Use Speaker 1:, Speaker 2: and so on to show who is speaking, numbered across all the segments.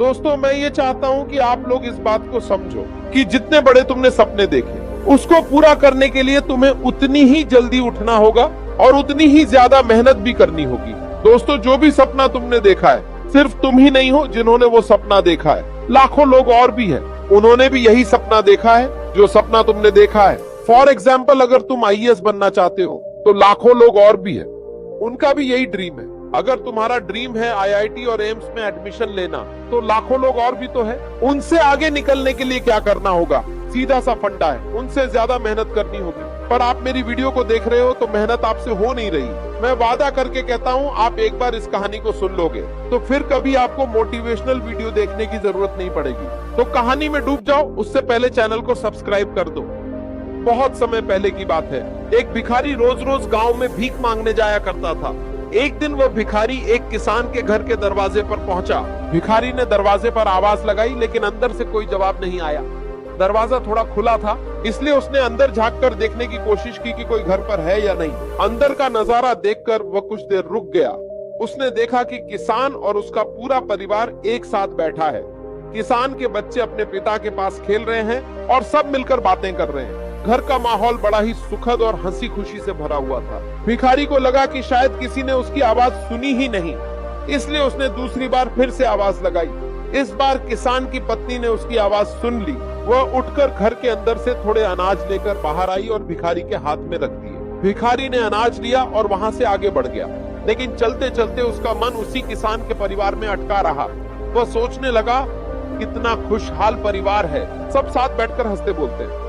Speaker 1: दोस्तों, मैं ये चाहता हूँ कि आप लोग इस बात को समझो कि जितने बड़े तुमने सपने देखे, उसको पूरा करने के लिए तुम्हें उतनी ही जल्दी उठना होगा और उतनी ही ज्यादा मेहनत भी करनी होगी। दोस्तों, जो भी सपना तुमने देखा है, सिर्फ तुम ही नहीं हो जिन्होंने वो सपना देखा है, लाखों लोग और भी हैं, उन्होंने भी यही सपना देखा है जो सपना तुमने देखा है। फॉर एग्जाम्पल, अगर तुम आईएएस बनना चाहते हो तो लाखों लोग और भी हैं, उनका भी यही ड्रीम है। अगर तुम्हारा ड्रीम है आईआईटी और एम्स में एडमिशन लेना, तो लाखों लोग और भी तो है। उनसे आगे निकलने के लिए क्या करना होगा? सीधा सा फंडा है, उनसे ज्यादा मेहनत करनी होगी। पर आप मेरी वीडियो को देख रहे हो तो मेहनत आपसे हो नहीं रही। मैं वादा करके कहता हूँ, आप एक बार इस कहानी को सुन लोगे तो फिर कभी आपको मोटिवेशनल वीडियो देखने की जरूरत नहीं पड़ेगी। तो कहानी में डूब जाओ, उससे पहले चैनल को सब्सक्राइब कर दो। बहुत समय पहले की बात है, एक भिखारी रोज रोज गाँव में भीख मांगने जाया करता था। एक दिन वो भिखारी एक किसान के घर के दरवाजे पर पहुंचा। भिखारी ने दरवाजे पर आवाज लगाई, लेकिन अंदर से कोई जवाब नहीं आया। दरवाजा थोड़ा खुला था, इसलिए उसने अंदर झांककर देखने की कोशिश की कि कोई घर पर है या नहीं। अंदर का नजारा देखकर वह कुछ देर रुक गया। उसने देखा कि किसान और उसका पूरा परिवार एक साथ बैठा है। किसान के बच्चे अपने पिता के पास खेल रहे हैं और सब मिलकर बातें कर रहे हैं। घर का माहौल बड़ा ही सुखद और हंसी खुशी से भरा हुआ था। भिखारी को लगा कि शायद किसी ने उसकी आवाज सुनी ही नहीं, इसलिए उसने दूसरी बार फिर से आवाज लगाई। इस बार किसान की पत्नी ने उसकी आवाज सुन ली। वह उठकर घर के अंदर से थोड़े अनाज लेकर बाहर आई और भिखारी के हाथ में रख दिए। भिखारी ने अनाज लिया और वहां से आगे बढ़ गया, लेकिन चलते चलते उसका मन उसी किसान के परिवार में अटका रहा। वह सोचने लगा, कितना खुशहाल परिवार है, सब साथ बैठकर हंसते बोलते हैं।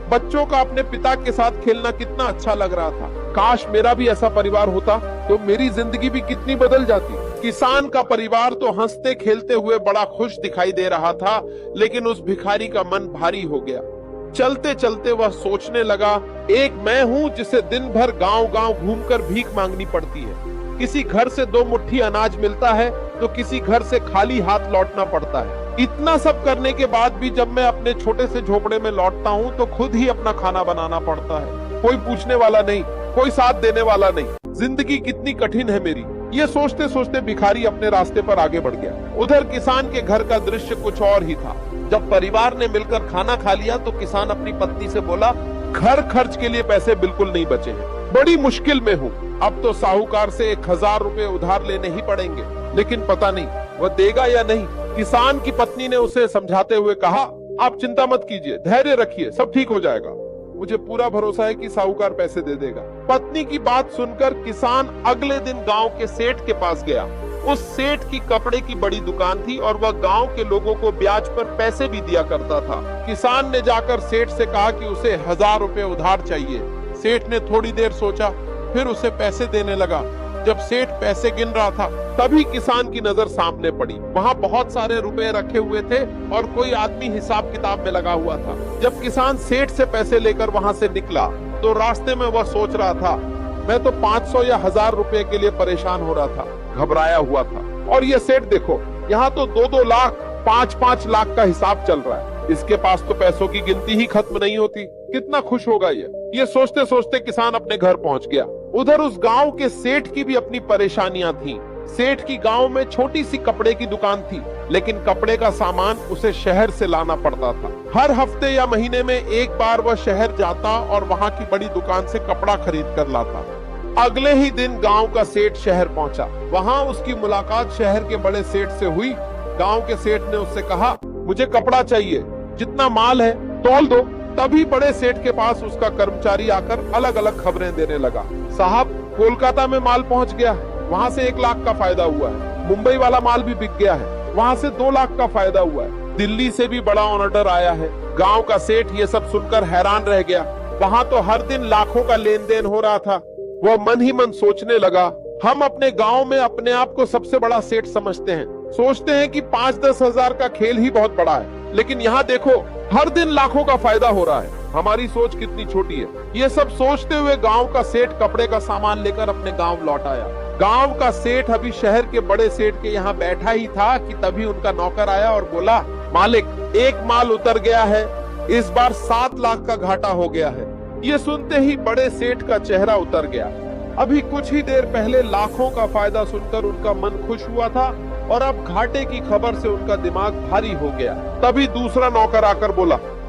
Speaker 1: बच्चों का अपने पिता के साथ खेलना कितना अच्छा लग रहा था। काश मेरा भी ऐसा परिवार होता तो मेरी जिंदगी भी कितनी बदल जाती। किसान का परिवार तो हंसते खेलते हुए बड़ा खुश दिखाई दे रहा था, लेकिन उस भिखारी का मन भारी हो गया। चलते चलते वह सोचने लगा, एक मैं हूँ जिसे दिन भर गांव गांव घूमकर भीख मांगनी पड़ती है। किसी घर से 2 मुट्ठी अनाज मिलता है तो किसी घर से खाली हाथ लौटना पड़ता है। इतना सब करने के बाद भी जब मैं अपने छोटे से झोपड़े में लौटता हूँ तो खुद ही अपना खाना बनाना पड़ता है। कोई पूछने वाला नहीं, कोई साथ देने वाला नहीं। जिंदगी कितनी कठिन है मेरी। ये सोचते सोचते भिखारी अपने रास्ते पर आगे बढ़ गया। उधर किसान के घर का दृश्य कुछ और ही था। जब परिवार ने मिलकर खाना खा लिया तो किसान अपनी पत्नी से बोला, घर खर्च के लिए पैसे बिल्कुल नहीं बचे हैं, बड़ी मुश्किल में हूँ। अब तो साहूकार से 1000 रुपए उधार लेने ही पड़ेंगे, लेकिन पता नहीं वह देगा या नहीं। किसान की पत्नी ने उसे समझाते हुए कहा, आप चिंता मत कीजिए, धैर्य रखिए, सब ठीक हो जाएगा। मुझे पूरा भरोसा है कि साहूकार पैसे दे देगा। पत्नी की बात सुनकर किसान अगले दिन गांव के सेठ के पास गया। उस सेठ की कपड़े की बड़ी दुकान थी और वह गांव के लोगों को ब्याज पर पैसे भी दिया करता था। किसान ने जाकर सेठ से कहा कि उसे 1000 रुपए उधार चाहिए। सेठ ने थोड़ी देर सोचा, फिर उसे पैसे देने लगा। जब सेठ पैसे गिन रहा था तभी किसान की नजर सामने पड़ी। वहाँ बहुत सारे रुपए रखे हुए थे और कोई आदमी हिसाब किताब में लगा हुआ था। जब किसान सेठ से पैसे लेकर वहाँ से निकला तो रास्ते में वह सोच रहा था, मैं तो 500 या 1000 रुपए के लिए परेशान हो रहा था, घबराया हुआ था, और ये सेठ देखो, यहाँ तो 2-2 लाख 5-5 लाख का हिसाब चल रहा है। इसके पास तो पैसों की गिनती ही खत्म नहीं होती, कितना खुश होगा ये सोचते सोचते किसान अपने घर पहुंच गया। उधर उस गांव के सेठ की भी अपनी परेशानियां थीं। सेठ की गांव में छोटी सी कपड़े की दुकान थी, लेकिन कपड़े का सामान उसे शहर से लाना पड़ता था। हर हफ्ते या महीने में एक बार वह शहर जाता और वहां की बड़ी दुकान से कपड़ा खरीद कर लाता। अगले ही दिन गांव का सेठ शहर पहुंचा। वहां उसकी मुलाकात शहर के बड़े सेठ से हुई। गांव के सेठ ने उससे कहा, मुझे कपड़ा चाहिए, जितना माल है तौल दो। तभी बड़े सेठ के पास उसका कर्मचारी आकर अलग अलग खबरें देने लगा। साहब, कोलकाता में माल पहुंच गया है, वहां से 1 लाख का फायदा हुआ है। मुंबई वाला माल भी बिक गया है, वहां से 2 लाख का फायदा हुआ है। दिल्ली से भी बड़ा ऑर्डर आया है। गांव का सेठ ये सब सुनकर हैरान रह गया। वहां तो हर दिन लाखों का लेन देन हो रहा था। वह मन ही मन सोचने लगा, हम अपने गांव में अपने आप को सबसे बड़ा सेठ समझते हैं, सोचते हैं कि 5-10 हजार का खेल ही बहुत बड़ा है, लेकिन यहाँ देखो हर दिन लाखों का फायदा हो रहा है। हमारी सोच कितनी छोटी है। ये सब सोचते हुए गांव का सेठ कपड़े का सामान लेकर अपने गांव लौट आया। गांव का सेठ अभी शहर के बड़े सेठ के यहाँ बैठा ही था कि तभी उनका नौकर आया और बोला, मालिक, एक माल उतर गया है, इस बार 7 लाख का घाटा हो गया है। ये सुनते ही बड़े सेठ का चेहरा उतर गया। अभी कुछ ही देर पहले लाखों का फायदा सुनकर उनका मन खुश हुआ था और अब घाटे की खबर से उनका दिमाग भारी हो गया। तभी दूसरा नौकर आकर बोला,